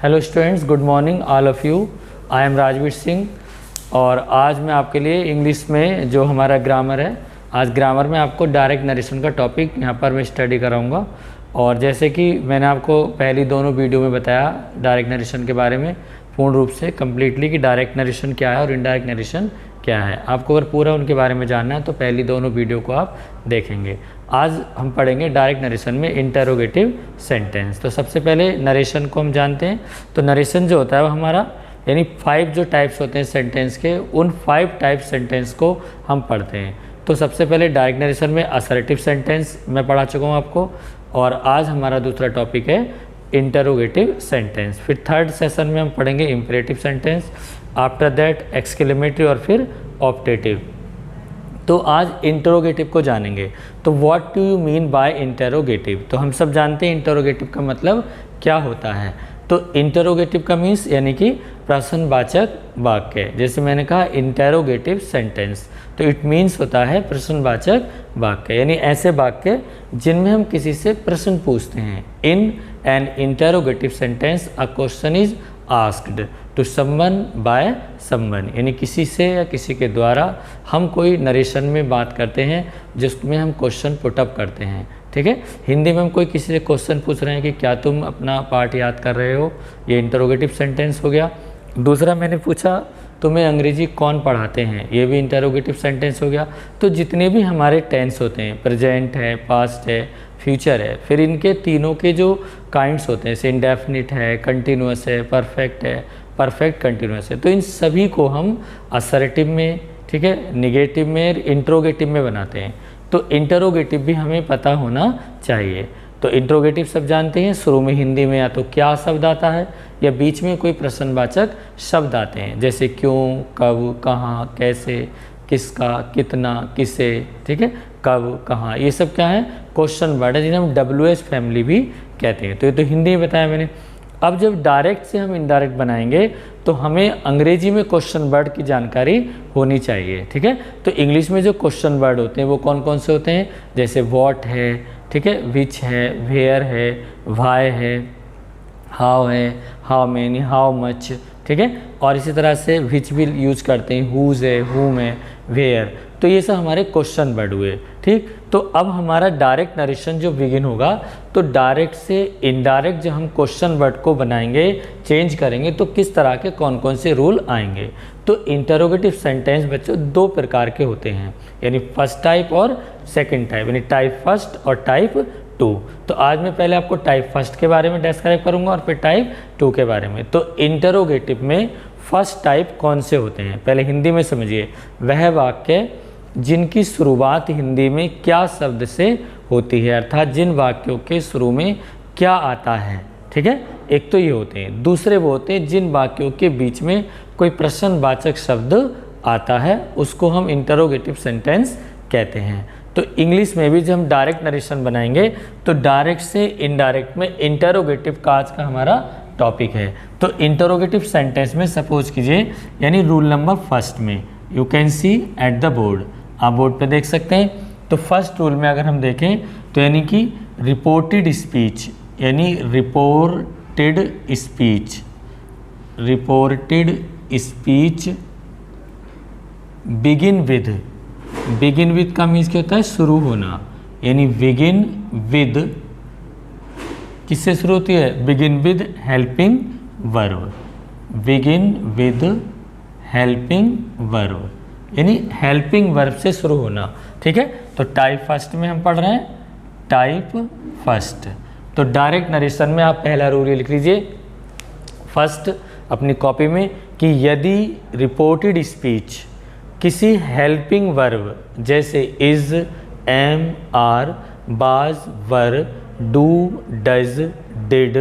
Hello students, good morning all of you. I am Rajveer Singh और आज मैं आपके लिए इंग्लिश में जो हमारा ग्रामर है, आज ग्रामर में आपको डायरेक्ट नरेशन का टॉपिक यहाँ पर मैं स्टडी कराऊंगा। और जैसे कि मैंने आपको पहली दोनों वीडियो में बताया डायरेक्ट नरेशन के बारे में पूर्ण रूप से कम्प्लीटली कि डायरेक्ट नरेशन क्या है और इनडायरेक्ट नरेशन क्या है। आपको अगर पूरा उनके बारे में जानना है तो पहली दोनों वीडियो को आप देखेंगे। आज हम पढ़ेंगे डायरेक्ट नरेशन में इंटरोगेटिव सेंटेंस। तो सबसे पहले नरेशन को हम जानते हैं। तो नरेशन जो होता है वो हमारा यानी 5 जो टाइप्स होते हैं सेंटेंस के, उन 5 टाइप सेंटेंस को हम पढ़ते हैं। तो सबसे पहले डायरेक्ट नरेशन में असर्टिव सेंटेंस मैं पढ़ा चुका हूँ आपको, और आज हमारा दूसरा टॉपिक है इंटरोगेटिव सेंटेंस। फिर थर्ड सेशन में हम पढ़ेंगे imperative sentence, after that exclamatory और फिर ऑप्टेटिव। तो आज इंटरोगेटिव को जानेंगे। तो what do you mean by interrogative? तो हम सब जानते हैं इंटरोगेटिव का मतलब क्या होता है। तो इंटरोगेटिव का मीन्स यानी कि प्रश्नवाचक वाक्य। जैसे मैंने कहा इंटरोगेटिव सेंटेंस, तो इट मीन्स होता है प्रश्नवाचक वाक्य, यानी ऐसे वाक्य जिनमें हम किसी से प्रश्न पूछते हैं। In an interrogative sentence a question is asked to someone by someone, यानी किसी से या किसी के द्वारा हम कोई नरेशन में बात करते हैं जिसमें हम क्वेश्चन पुटअप करते हैं। ठीक है, हिंदी में हम कोई किसी से क्वेश्चन पूछ रहे हैं कि क्या तुम अपना पाठ याद कर रहे हो, ये इंटरोगेटिव सेंटेंस हो गया। दूसरा मैंने पूछा तुम्हें अंग्रेजी कौन पढ़ाते हैं, ये भी इंटरोगेटिव सेंटेंस हो गया। तो जितने भी हमारे टेंस होते हैं, प्रेजेंट है, पास्ट है, फ्यूचर है, फिर इनके तीनों के जो काइंड्स होते हैं, जैसे इंडेफिनिट है, कंटिन्यूअस है, परफेक्ट है, परफेक्ट कंटिन्यूअस है, तो इन सभी को हम असर्टिव में, ठीक है, निगेटिव में, इंट्रोगेटिव में बनाते हैं। तो इंटरोगेटिव भी हमें पता होना चाहिए। तो इंट्रोगेटिव शब्द जानते हैं, शुरू में हिंदी में या तो क्या शब्द आता है या बीच में कोई प्रश्नवाचक शब्द आते हैं, जैसे क्यों, कब, कहाँ, कैसे, किसका, कितना, किसे, ठीक है, कब, कहाँ, ये सब क्या है, क्वेश्चन वर्ड है जिन्हें हम WH फैमिली भी कहते हैं। तो ये तो हिंदी में बताया मैंने। अब जब डायरेक्ट से हम इनडायरेक्ट बनाएंगे तो हमें अंग्रेजी में क्वेश्चन वर्ड की जानकारी होनी चाहिए। ठीक है, तो इंग्लिश में जो क्वेश्चन वर्ड होते हैं वो कौन कौन से होते हैं, जैसे व्हाट है, ठीक है, विच है, वेयर है, व्हाई है, हाउ है, हाउ मेनी, हाउ मच, ठीक है, और इसी तरह से विच भी यूज करते हैं, हुज है, हुम है, वेयर। तो ये सब हमारे क्वेश्चन वर्ड हुए। ठीक, तो अब हमारा डायरेक्ट नरेशन जो बिगिन होगा, तो डायरेक्ट से इनडायरेक्ट जब हम क्वेश्चन वर्ड को बनाएंगे, चेंज करेंगे, तो किस तरह के कौन कौन से रूल आएंगे। तो इंटरोगेटिव सेंटेंस बच्चों 2 प्रकार के होते हैं, यानी फर्स्ट टाइप और सेकंड टाइप, यानी टाइप फर्स्ट और टाइप 2। तो आज मैं पहले आपको टाइप फर्स्ट के बारे में डिस्क्राइब करूंगा और फिर टाइप 2 के बारे में। तो इंटरोगेटिव में फर्स्ट टाइप कौन से होते हैं, पहले हिंदी में समझिए। वह वाक्य जिनकी शुरुआत हिंदी में क्या शब्द से होती है, अर्थात जिन वाक्यों के शुरू में क्या आता है। ठीक है, एक तो ये होते हैं। दूसरे वो होते हैं जिन वाक्यों के बीच में कोई प्रश्नवाचक शब्द आता है, उसको हम इंटरोगेटिव सेंटेंस कहते हैं। तो इंग्लिश में भी जब हम डायरेक्ट नरेशन बनाएंगे तो डायरेक्ट से इनडायरेक्ट में इंटरोगेटिव का आज का हमारा टॉपिक है। तो इंटरोगेटिव सेंटेंस में सपोज कीजिए, यानी रूल नंबर फर्स्ट में you can C at the board, आप बोर्ड पे देख सकते हैं। तो फर्स्ट रूल में अगर हम देखें तो यानी कि रिपोर्टेड स्पीच, यानी reported speech, reported speech begin with, begin with का मीन्स क्या होता है, शुरू होना, यानी बिगिन विद किससे शुरू होती है, begin with helping verb, begin with helping verb, यानी हेल्पिंग वर्ब से शुरू होना। ठीक है, तो टाइप फर्स्ट में हम पढ़ रहे हैं, टाइप फर्स्ट। तो डायरेक्ट नरेशन में आप पहला रूल लिख लीजिए फर्स्ट अपनी कॉपी में कि यदि रिपोर्टेड स्पीच किसी हेल्पिंग वर्ब जैसे is, am, are, was, were, do, does, did,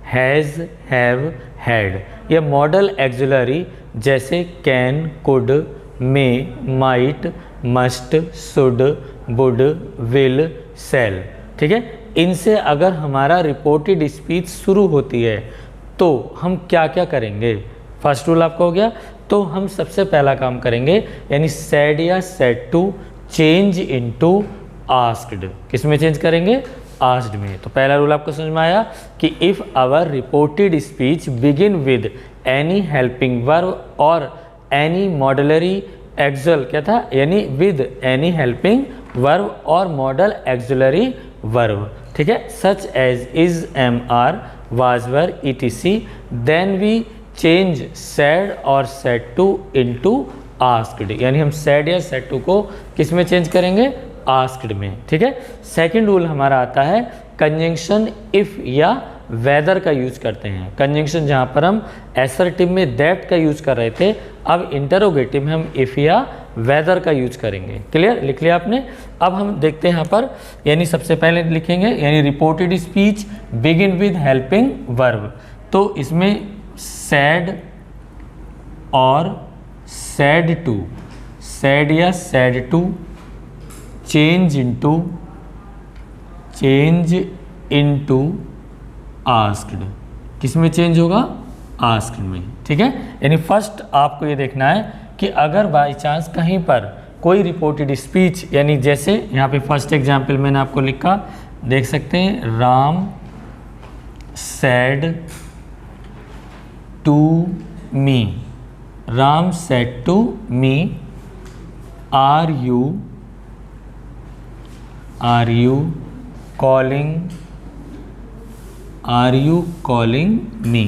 has, have, had या मॉडल एक्सिलरी जैसे can, could, may, might, must, should, would, will, shall, ठीक है, इनसे अगर हमारा रिपोर्टेड स्पीच शुरू होती है तो हम क्या क्या करेंगे। फर्स्ट रूल आपका हो गया। तो हम सबसे पहला काम करेंगे, यानी सेड या said to change into asked. किस में चेंज करेंगे, आस्क्ड में। तो पहला रूल आपको समझ में आया कि if our reported speech begin with any helping verb और एनी मॉडलरी एक्सल, क्या था, यानी विद एनी हेल्पिंग वर्ब और मॉडल एक्सुलरी वर्ब, ठीक है, such as is, am are, was were, etc, then we change said और said to into asked, यानी हम सैड या सेड टू को किस में चेंज करेंगे, आस्क्ड में, ठीक है। सेकंड रूल हमारा आता है कंजंक्शन इफ या वेदर का यूज करते हैं। कंजंक्शन जहाँ पर हम एसर्टिव में दैट का यूज कर रहे थे, अब इंटरोगेटिव में हम इफ या वेदर का यूज करेंगे। क्लियर, लिख लिया आपने। अब हम देखते हैं यहाँ पर, यानी सबसे पहले लिखेंगे, यानी reported speech begin with helping verb, तो इसमें सैड और सैड टू, सैड या said to, change into asked, किस में चेंज होगा, आस्क्ड में, ठीक है। यानी फर्स्ट आपको ये देखना है कि अगर बाई चांस कहीं पर कोई रिपोर्टेड स्पीच, यानी जैसे यहाँ पे फर्स्ट एग्जांपल मैंने आपको लिखा, देख सकते हैं, Ram said to me, Ram said to me, are you calling me,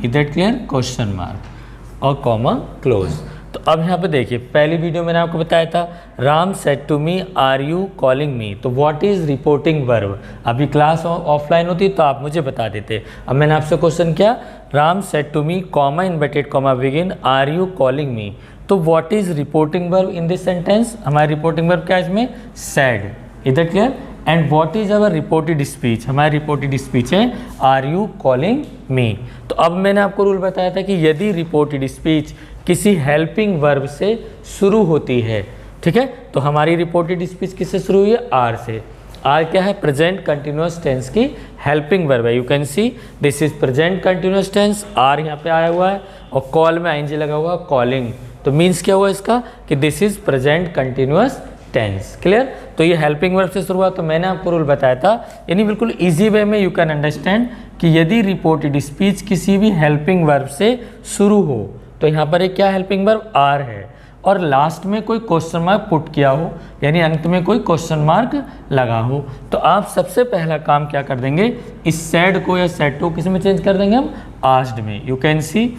is that clear, question mark और कॉमा क्लोज। तो अब यहाँ पे देखिए, पहली वीडियो मैंने आपको बताया था Ram said to me are you calling me, तो व्हाट इज रिपोर्टिंग वर्ब। अभी क्लास ऑफलाइन होती तो आप मुझे बता देते। अब मैंने आपसे क्वेश्चन किया, Ram said to me comma inverted comma begin are you calling me, तो what is reporting verb in this sentence, हमारी रिपोर्टिंग वर्ब क्या है इसमें, said, is that clear. And what is our reported speech, हमारी reported speech है are you calling me. तो अब मैंने आपको रूल बताया था कि यदि रिपोर्टेड स्पीच किसी हेल्पिंग वर्ब से शुरू होती है, ठीक है, तो हमारी रिपोर्टेड स्पीच किससे शुरू हुई है, आर से। आर क्या है, प्रेजेंट कंटिन्यूअस टेंस की हेल्पिंग वर्ब है। You can see this is present continuous tense, are यहाँ पे आया हुआ है और कॉल में आईएनजी लगा हुआ, कॉलिंग, तो मीन्स क्या हुआ इसका कि this is present continuous tense. Clear, तो ये हेल्पिंग वर्ब से शुरू हुआ। तो मैंने आपको रूल बताया था, यानी बिल्कुल इजी वे में यू कैन अंडरस्टैंड कि यदि रिपोर्टेड स्पीच किसी भी हेल्पिंग वर्ब से शुरू हो, तो यहाँ पर एक क्या हेल्पिंग वर्ब आर है, और लास्ट में कोई क्वेश्चन मार्क पुट किया हो, यानी अंत में कोई क्वेश्चन मार्क लगा हो, तो आप सबसे पहला काम क्या कर देंगे, इस सैड को या सैड टू किस में चेंज कर देंगे हम, आस्क्ड में। यू कैन सी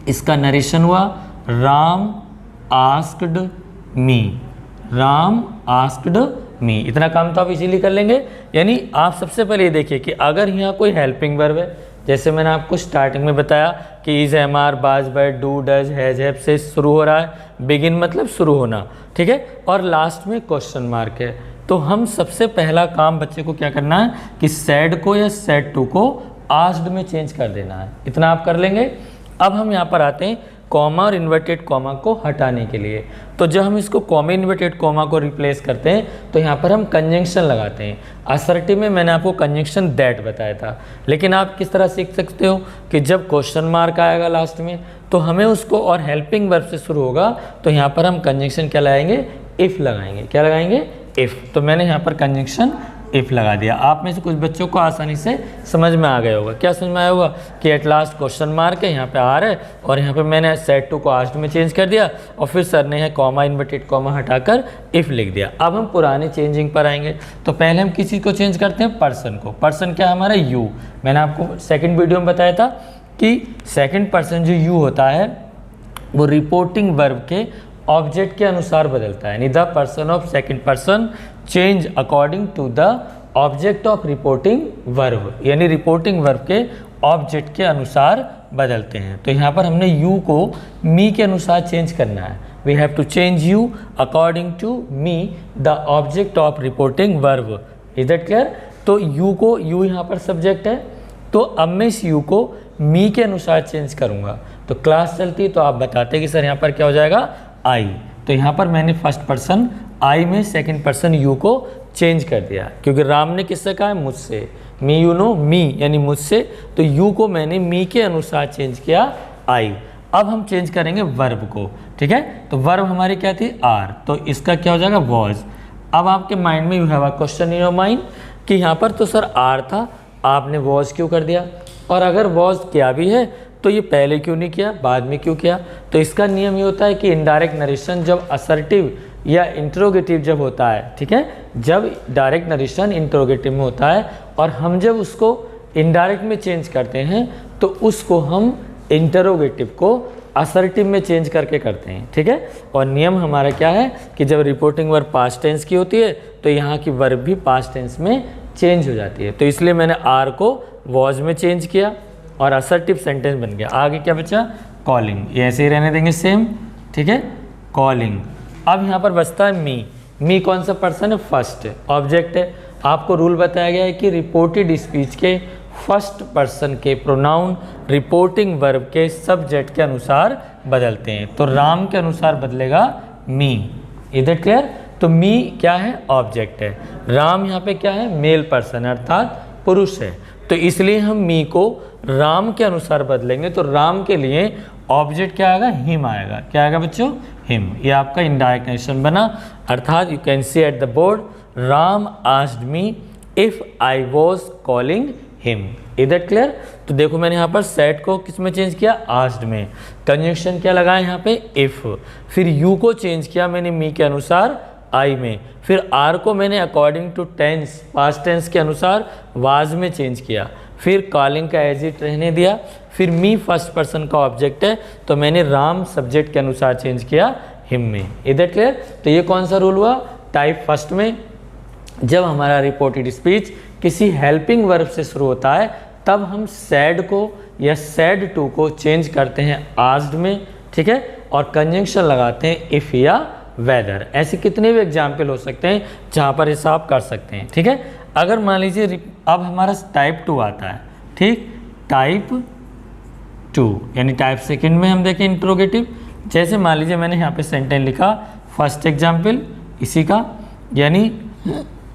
इसका नरेशन हुआ, Ram asked me, Ram asked me, इतना काम तो आप इजीली कर लेंगे। यानी आप सबसे पहले ये देखिए कि अगर यहाँ कोई हेल्पिंग वर्ब है, जैसे मैंने आपको स्टार्टिंग में बताया कि इज, एम आर, बाज, bad, do, does, has, have से शुरू हो रहा है, बिगिन मतलब शुरू होना, ठीक है, और लास्ट में क्वेश्चन मार्क है, तो हम सबसे पहला काम बच्चे को क्या करना है कि सैड को या सैड टू को आस्क्ड में चेंज कर देना है, इतना आप कर लेंगे। अब हम यहाँ पर आते हैं कॉमा और इन्वर्टेड कॉमा को हटाने के लिए। तो जब हम इसको कॉमा इन्वर्टेड कॉमा को रिप्लेस करते हैं तो यहाँ पर हम कंजंक्शन लगाते हैं। असर्टिव में मैंने आपको कंजंक्शन दैट बताया था, लेकिन आप किस तरह सीख सकते हो कि जब क्वेश्चन मार्क आएगा लास्ट में तो हमें उसको और हेल्पिंग वर्ब से शुरू होगा, तो यहाँ पर हम कंजंक्शन क्या लगाएंगे, इफ़ लगाएंगे। क्या लगाएंगे, इफ़। तो मैंने यहाँ पर कंजंक्शन इफ़ लगा दिया। आप में से कुछ बच्चों को आसानी से समझ में आ गया होगा। क्या समझ में आया होगा कि एट लास्ट क्वेश्चन मार्क है, यहाँ पे आर है, और यहाँ पे मैंने सेड टू को आस्क्ड में चेंज कर दिया, और फिर सर ने कॉमा इन्वर्टेड कॉमा हटाकर इफ़ लिख दिया। अब हम पुराने चेंजिंग पर आएंगे। तो पहले हम किसी को चेंज करते हैं, पर्सन को। पर्सन क्या है हमारा, यू। मैंने आपको सेकेंड वीडियो में बताया था कि सेकेंड पर्सन जो यू होता है वो रिपोर्टिंग वर्ब के ऑब्जेक्ट के अनुसार बदलता है, यानी the person of second person change according to the object of reporting verb, यानी रिपोर्टिंग वर्ब के ऑब्जेक्ट के अनुसार बदलते हैं। तो यहाँ पर हमने यू को मी के अनुसार चेंज करना है। We have to change you according to me the object of reporting verb. Is that clear. तो यू को, यू यहाँ पर सब्जेक्ट है, तो अब मैं इस यू को मी के अनुसार चेंज करूँगा। तो क्लास चलती तो आप बताते कि सर यहाँ पर क्या हो जाएगा, आई। तो यहाँ पर मैंने फर्स्ट पर्सन आई में सेकंड पर्सन यू को चेंज कर दिया, क्योंकि राम ने किससे कहा है, मुझसे। मी, यू नो, मी यानी मुझसे, तो यू को मैंने मी के अनुसार चेंज किया, आई। अब हम चेंज करेंगे वर्ब को, ठीक है। तो वर्ब हमारी क्या थी, आर, तो इसका क्या हो जाएगा, वॉज। अब आपके माइंड में you have a question in your mind कि यहाँ पर तो सर आर था, आपने वॉज क्यों कर दिया, और अगर वॉज किया भी है तो ये पहले क्यों नहीं किया, बाद में क्यों किया। तो इसका नियम ये होता है कि इनडायरेक्ट नरेशन जब असर्टिव या इंट्रोगेटिव जब होता है, ठीक है, जब डायरेक्ट नरेशन इंट्रोगेटिव में होता है और हम जब उसको इनडायरेक्ट में चेंज करते हैं तो उसको हम इंटरोगेटिव को असर्टिव में चेंज करके करते हैं, ठीक है। और नियम हमारा क्या है कि जब रिपोर्टिंग वर्ब पास्ट टेंस की होती है तो यहाँ की वर्ब भी पास्ट टेंस में चेंज हो जाती है। तो इसलिए मैंने आर को वॉज में चेंज किया और असर्टिव सेंटेंस बन गया। आगे क्या बचा, कॉलिंग, ये ऐसे ही रहने देंगे सेम, ठीक है, कॉलिंग। अब यहाँ पर बचता है मी। मी कौन सा पर्सन है, फर्स्ट ऑब्जेक्ट है। आपको रूल बताया गया है कि रिपोर्टेड स्पीच के फर्स्ट पर्सन के प्रोनाउन रिपोर्टिंग वर्ब के सब्जेक्ट के अनुसार बदलते हैं। तो राम के अनुसार बदलेगा मी, इधर क्लियर। तो मी क्या है, ऑब्जेक्ट है। राम यहाँ पे क्या है, मेल पर्सन अर्थात पुरुष है। तो इसलिए हम मी को राम के अनुसार बदलेंगे। तो राम के लिए ऑब्जेक्ट क्या आएगा, हिम आएगा। क्या आएगा बच्चों, हिम। ये आपका इनडायरेक्ट नेशन बना। अर्थात you can C at the board, Ram asked me if I was calling him. इधर क्लियर। तो देखो मैंने यहाँ पर सेट को किस में चेंज किया, आस्क्ड में। कंजंक्शन क्या लगाया यहाँ पे, इफ। फिर यू को चेंज किया मैंने मी के अनुसार आई में। फिर आर को मैंने according to tense past tense के अनुसार वाज में चेंज किया। फिर कॉलिंग का एज इट रहने दिया। फिर मी फर्स्ट पर्सन का ऑब्जेक्ट है तो मैंने राम सब्जेक्ट के अनुसार चेंज किया हिम में। इधर क्लियर। तो ये कौन सा रूल हुआ, टाइप फर्स्ट में जब हमारा रिपोर्टेड स्पीच किसी हेल्पिंग वर्ब से शुरू होता है तब हम सैड को या सैड टू को चेंज करते हैं आस्क्ड में, ठीक है, और कंजंक्शन लगाते हैं इफ या वेदर। ऐसे कितने भी एग्जाम्पल हो सकते हैं जहाँ पर हिसाब कर सकते हैं, ठीक है। अगर मान लीजिए अब हमारा टाइप 2 आता है, ठीक, टाइप 2 यानी टाइप सेकंड में हम देखें इंट्रोगेटिव। जैसे मान लीजिए मैंने यहाँ पे सेंटेंस लिखा, फर्स्ट एग्जाम्पल इसी का, यानी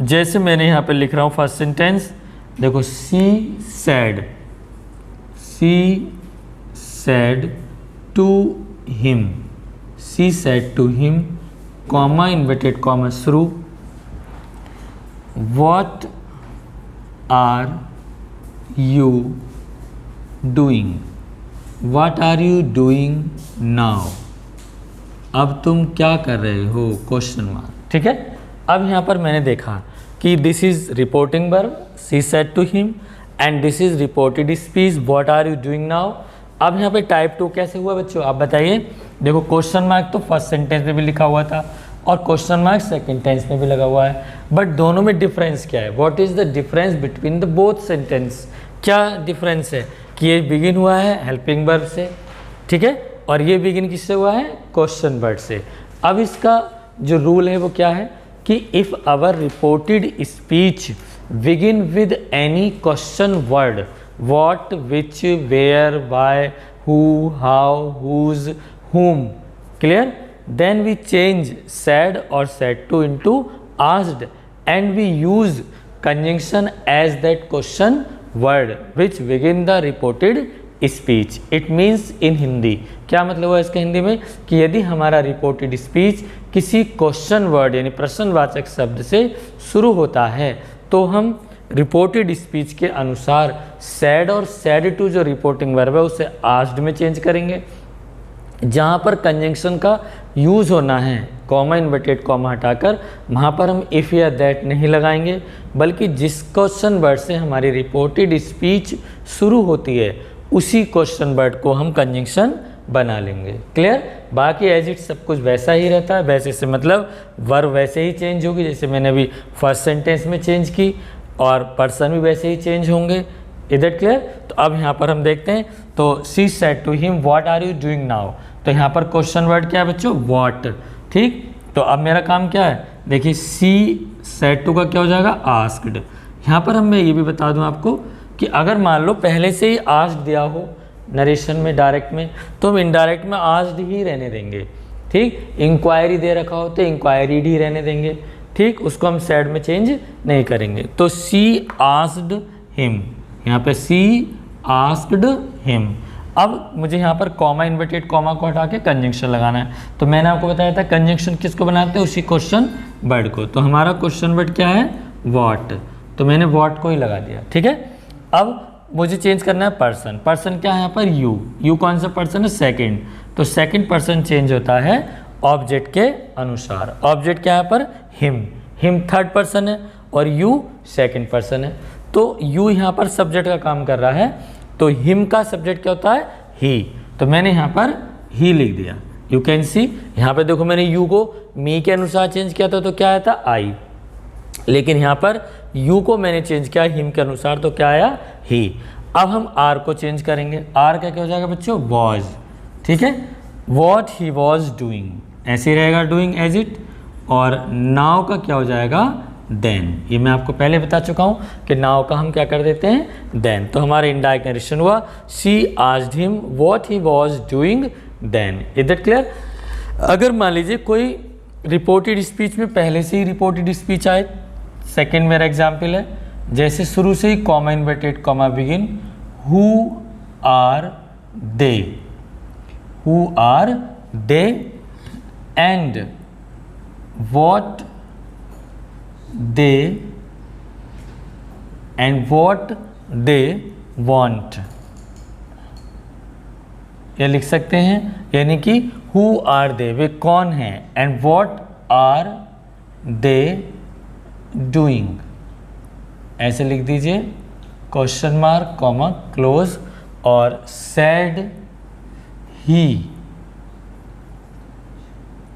जैसे मैंने यहाँ पे लिख रहा हूँ फर्स्ट सेंटेंस, देखो she said to him, she said to him, comma inverted comma शुरू, what are you doing, what are you doing now, अब तुम क्या कर रहे हो, क्वेश्चन मार्क, ठीक है। अब यहाँ पर मैंने देखा कि this is reporting verb she said to him and this is reported speech what are you doing now. अब यहाँ पे टाइप 2 कैसे हुआ बच्चों, आप बताइए। देखो क्वेश्चन मार्क तो फर्स्ट सेंटेंस में भी लिखा हुआ था और क्वेश्चन मार्क सेकंड टेंस में भी लगा हुआ है, बट दोनों में डिफरेंस क्या है, what is the difference between the both sentence. क्या डिफरेंस है कि ये बिगिन हुआ है हेल्पिंग वर्ब से, ठीक है, और ये बिगिन किससे हुआ है, क्वेश्चन वर्ड से। अब इसका जो रूल है वो क्या है कि if our reported speech begin with any question word, what, which, where, why, who, how, whose, whom, clear, then we change said or said to into asked and we use conjunction as that question word which begin the reported speech. It means in Hindi क्या मतलब हुआ इसका हिंदी में कि यदि हमारा reported speech किसी question word यानी प्रश्नवाचक शब्द से शुरू होता है तो हम रिपोर्टेड स्पीच के अनुसार सैड और सैड टू जो रिपोर्टिंग वर्ब है उसे आस्क्ड में चेंज करेंगे। जहाँ पर कंजंक्शन का यूज़ होना है कॉमा इन्वर्टेड कॉमा हटाकर वहाँ पर हम इफ़ या दैट नहीं लगाएंगे, बल्कि जिस क्वेश्चन वर्ड से हमारी रिपोर्टेड स्पीच शुरू होती है उसी क्वेश्चन वर्ड को हम कंजंक्शन बना लेंगे। क्लियर। बाकी एज इट सब कुछ वैसा ही रहता है, वैसे से मतलब वर्ब वैसे ही चेंज होगी जैसे मैंने अभी फर्स्ट सेंटेंस में चेंज की और पर्सन भी वैसे ही चेंज होंगे। Is it clear. तो अब यहाँ पर हम देखते हैं तो she said to him what are you doing now, तो यहाँ पर क्वेश्चन वर्ड क्या है बच्चों, व्हाट, ठीक। तो अब मेरा काम क्या है, देखिए सी सेड टू का क्या हो जाएगा, आस्क्ड। यहाँ पर हम मैं ये भी बता दूँ आपको कि अगर मान लो पहले से ही आस्क्ड दिया हो नरेशन में डायरेक्ट में तो हम इनडायरेक्ट में आस्क्ड ही रहने देंगे, ठीक। इंक्वायरी दे रखा हो तो इंक्वायरी ही रहने देंगे, ठीक, उसको हम सैड में चेंज नहीं करेंगे। तो सी आस्क्ड हिम, यहाँ पे सी आस्क्ड हिम। अब मुझे यहाँ पर कॉमा इन्वर्टेड कॉमा को हटा के कंजंक्शन लगाना है। तो मैंने आपको बताया था कंजंक्शन किसको बनाते हैं, उसी क्वेश्चन वर्ड को। तो हमारा क्वेश्चन वर्ड क्या है, व्हाट, तो मैंने व्हाट को ही लगा दिया, ठीक है। अब मुझे चेंज करना है पर्सन। पर्सन क्या है यहाँ पर, यू। यू कौन सा पर्सन है, सेकंड। तो सेकंड पर्सन चेंज होता है ऑब्जेक्ट के अनुसार। ऑब्जेक्ट क्या है यहाँ पर, हिम। हिम थर्ड पर्सन है और यू सेकंड पर्सन है। तो यू यहाँ पर सब्जेक्ट का काम कर रहा है, तो हिम का सब्जेक्ट क्या होता है, ही। तो मैंने यहाँ पर ही लिख दिया। यू कैन सी, यहाँ पर देखो मैंने यू को मी के अनुसार चेंज किया था, तो क्या आया था, आई। लेकिन यहाँ पर यू को मैंने चेंज किया हिम के अनुसार, तो क्या आया, ही। अब हम आर को चेंज करेंगे। आर का क्या हो जाएगा बच्चों, वॉज, ठीक है। वॉट ही वॉज डूइंग, ऐसे ही रहेगा डूइंग एज इट। और नाउ का क्या हो जाएगा, देन। ये मैं आपको पहले बता चुका हूँ कि नाउ का हम क्या कर देते हैं, देन। तो हमारा इनडायरेक्ट नरेशन हुआ, she asked him what he was doing then. Is that clear. अगर मान लीजिए कोई रिपोर्टेड स्पीच में पहले से ही रिपोर्टेड स्पीच आए, सेकेंड मेरा एग्जाम्पल है, जैसे शुरू से ही comma inverted comma begin, who are they, who are they and what they want, ये लिख सकते हैं। यानी कि who are they, वे कौन हैं, and what are they doing, ऐसे लिख दीजिए, क्वेश्चन मार्क कॉमा क्लोज, और said he,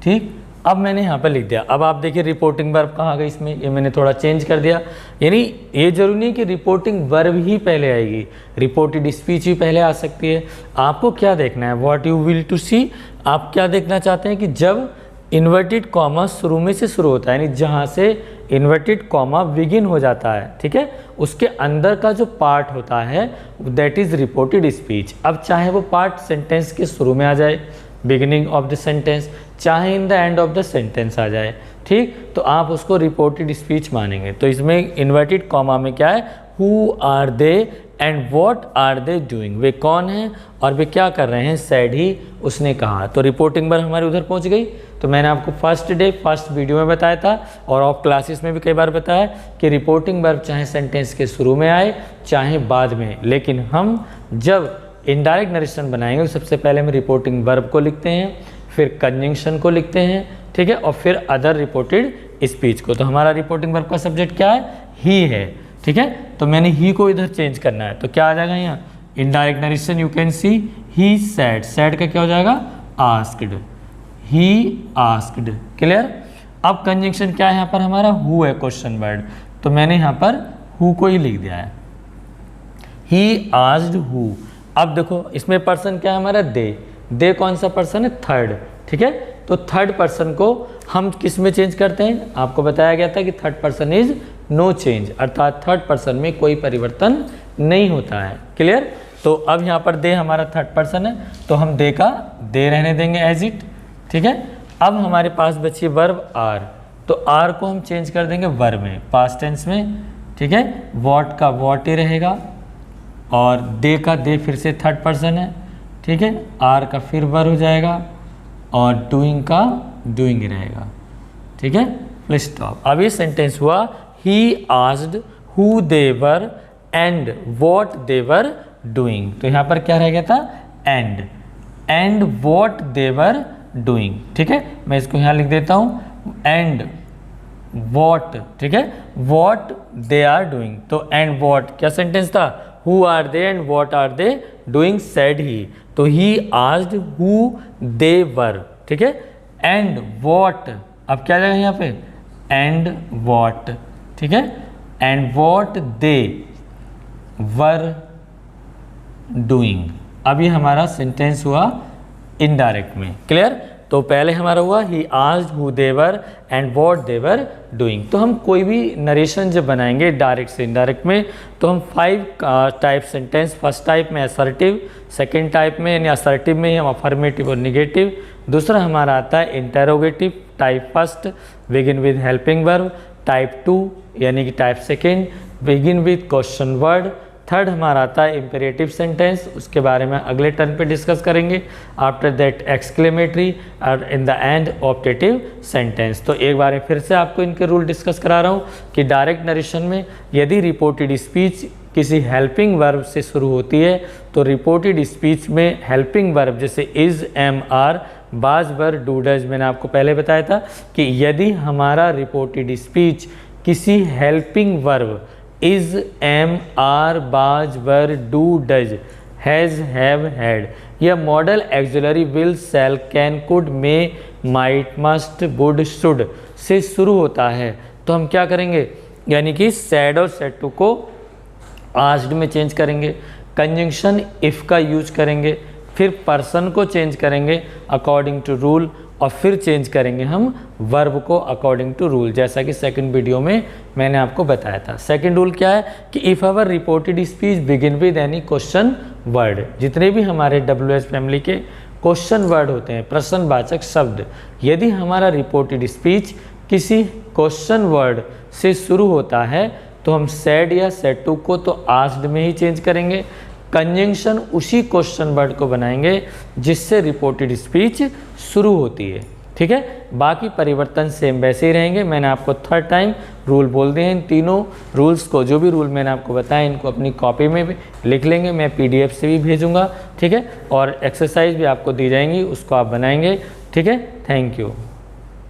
ठीक। अब मैंने यहाँ पर लिख दिया। अब आप देखिए रिपोर्टिंग वर्ब कहाँ आ गई इसमें, ये मैंने थोड़ा चेंज कर दिया। यानी ये जरूरी नहीं कि रिपोर्टिंग वर्ब ही पहले आएगी, रिपोर्टेड स्पीच ही पहले आ सकती है। आपको क्या देखना है, व्हाट यू विल टू सी, आप क्या देखना चाहते हैं कि जब इन्वर्टेड कॉमा शुरू में से शुरू होता है, यानी जहाँ से इन्वर्टेड कॉमा बिगिन हो जाता है, ठीक है, उसके अंदर का जो पार्ट होता है दैट इज रिपोर्टेड स्पीच। अब चाहे वो पार्ट सेंटेंस के शुरू में आ जाए, बिगिनिंग ऑफ द सेंटेंस, चाहे in the end of the sentence आ जाए, ठीक, तो आप उसको रिपोर्टेड स्पीच मानेंगे। तो इसमें इन्वर्टेड कॉमा में क्या है, who are they and what are they doing, वे कौन हैं और वे क्या कर रहे हैं, सैड ही, उसने कहा। तो रिपोर्टिंग वर्ब हमारी उधर पहुंच गई। तो मैंने आपको फर्स्ट वीडियो में बताया था और ऑफ क्लासेस में भी कई बार बताया कि रिपोर्टिंग वर्ब चाहे सेंटेंस के शुरू में आए चाहे बाद में, लेकिन हम जब इनडायरेक्ट नरेशन बनाएंगे तो सबसे पहले हम रिपोर्टिंग वर्ब को लिखते हैं, फिर कंजंक्शन को लिखते हैं, ठीक है, और फिर अदर रिपोर्टेड स्पीच को। तो हमारा रिपोर्टिंग वर्ब का सब्जेक्ट क्या है, ही है, ठीक है। तो मैंने ही को इधर चेंज करना है, तो क्या आ जाएगा यहाँ, indirect narration, you can C he sad, sad का क्या हो जाएगा, आस्क्ड, ही आस्क्ड, क्लियर। अब कंजंक्शन क्या है यहाँ पर हमारा, हु है क्वेश्चन वर्ड, तो मैंने यहाँ पर हु को ही लिख दिया है, ही आस्क्ड हु। अब देखो इसमें पर्सन क्या है हमारा, दे कौन सा पर्सन है, थर्ड, ठीक है। तो थर्ड पर्सन को हम किस में चेंज करते हैं, आपको बताया गया था कि third person is no change, अर्थात थर्ड पर्सन में कोई परिवर्तन नहीं होता है, क्लियर। तो अब यहाँ पर दे हमारा थर्ड पर्सन है, तो हम दे का दे रहने देंगे एज इट, ठीक है। अब हमारे पास बची वर्ब आर, तो आर को हम चेंज कर देंगे वर्ब में, पास्ट टेंस में, ठीक है। वॉट का वॉट ही रहेगा और दे का दे फिर से थर्ड पर्सन है, ठीक है। आर का फिर वर्ब हो जाएगा और डूइंग का डूइंग ही रहेगा, ठीक है, फुल स्टॉप। अब ये सेंटेंस हुआ, he asked who they were and what they were doing. तो यहाँ पर क्या रह गया था, and what they were doing, ठीक है। मैं इसको यहाँ लिख देता हूँ, एंड व्हाट, ठीक है, व्हाट दे आर डूइंग। तो एंड व्हाट क्या सेंटेंस था, who are they and what are they doing, said he. तो ही आस्क्ड हु दे वर, ठीक है, एंड व्हाट, अब क्या जाएगा यहाँ पे, एंड व्हाट, ठीक है, and what they were doing. अब ये हमारा सेंटेंस हुआ इनडायरेक्ट में, क्लियर। तो पहले हमारा हुआ he asked who they were and what they were doing. तो हम कोई भी नरेशन जब बनाएंगे डायरेक्ट से इनडायरेक्ट में, तो हम 5 टाइप सेंटेंस, फर्स्ट टाइप में असर्टिव, सेकंड टाइप में यानी असर्टिव में हम अफर्मेटिव और निगेटिव, दूसरा हमारा आता है interrogative, type first begin with helping verb, type 2 यानी कि type second begin with question word, third हमारा आता है इम्पेरेटिव सेंटेंस, उसके बारे में अगले टर्न पे डिस्कस करेंगे। आफ्टर दैट एक्सक्लेमेटरी और इन द एंड ऑप्टेटिव सेंटेंस। तो एक बार फिर से आपको इनके रूल डिस्कस करा रहा हूँ कि डायरेक्ट नरेशन में यदि रिपोर्टेड स्पीच किसी हेल्पिंग वर्ब से शुरू होती है तो रिपोर्टेड स्पीच में हेल्पिंग वर्ब जैसे is, M, are, was, were, do, does, मैंने आपको पहले बताया था कि यदि हमारा रिपोर्टेड स्पीच किसी helping verb is, am, are, was, were, do, does, has, have, had या modal auxiliary will, shall, can, could, may, might, must, would, should से शुरू होता है तो हम क्या करेंगे, यानी कि सैड और सेड टू को आस्क्ड में चेंज करेंगे, कंजंक्शन इफ़ का यूज करेंगे, फिर पर्सन को चेंज करेंगे अकॉर्डिंग टू रूल और फिर चेंज करेंगे हम वर्ब को अकॉर्डिंग टू रूल, जैसा कि सेकंड वीडियो में मैंने आपको बताया था। सेकंड रूल क्या है कि if our reported speech begin with any question word, जितने भी हमारे WH फैमिली के क्वेश्चन वर्ड होते हैं, प्रश्नवाचक शब्द, यदि हमारा रिपोर्टेड स्पीच किसी क्वेश्चन वर्ड से शुरू होता है तो हम सेड या सेड टू को तो आस्क्ड में ही चेंज करेंगे, कंजंक्शन उसी क्वेश्चन वर्ड को बनाएंगे जिससे रिपोर्टेड स्पीच शुरू होती है। ठीक है, बाकी परिवर्तन सेम वैसे ही रहेंगे। मैंने आपको थर्ड टाइम रूल बोल दिए, इन तीनों रूल्स को, जो भी रूल मैंने आपको बताया इनको अपनी कॉपी में भी लिख लेंगे, मैं PDF से भी भेजूंगा। ठीक है, और एक्सरसाइज भी आपको दी जाएंगी, उसको आप बनाएंगे। ठीक है, थैंक यू।